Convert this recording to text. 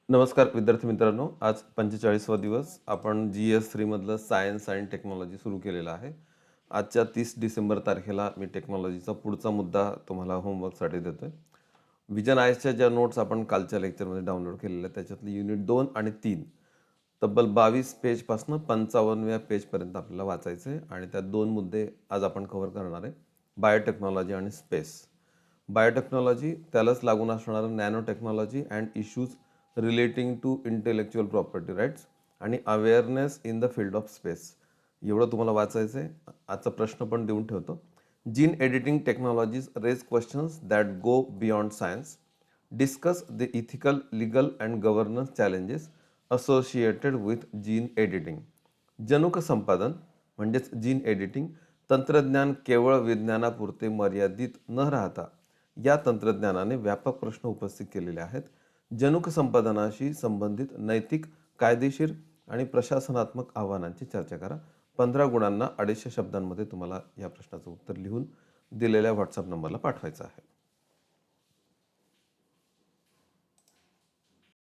नमस्कार विद्यार्थी मित्रांनो, आज 45वा दिवस. आपण GS3 मधलं सायन्स आणि टेक्नॉलॉजी सुरू केलेलं आहे. आजच्या 30 डिसेंबर तारखेला मी टेक्नॉलॉजीचा पुढचा मुद्दा तुम्हाला होमवर्कसाठी देतोय. विजन आयसच्या ज्या नोट्स आपण कालच्या लेक्चरमध्ये डाउनलोड केलेल्या त्याच्यातले युनिट 2 आणि 3 तब्बल 22 पेजपासून 55व्या पेजपर्यंत आपल्याला वाचायचं आहे आणि त्यात 2 मुद्दे आज आपण कव्हर करणार आहे. बायोटेक्नॉलॉजी आणि स्पेस. बायोटेक्नॉलॉजी, त्यालाच लागून असणारं nano technology and issues relating to intellectual property rights आणि awareness in the field of space. एवढं तुम्हाला वाचायचं आहे. आजचा प्रश्न पण देऊन ठेवतो. Gene editing technologies raise questions that go beyond science. Discuss the ethical, legal and governance challenges associated with gene editing. जनुक संपादन म्हणजेच जीन एडिटिंग तंत्रज्ञान केवळ विज्ञानापुरते मर्यादित न राहता या तंत्रज्ञानाने व्यापक प्रश्न उपस्थित केलेले आहेत. जनुक संपादनाशी संबंधित नैतिक, कायदेशीर आणि प्रशासनात्मक आव्हानांची चर्चा करा. 15 गुणांना 250 शब्दांमध्ये तुम्हाला या प्रश्नाचं उत्तर लिहून दिलेल्या व्हॉट्सअप नंबरला पाठवायचं आहे.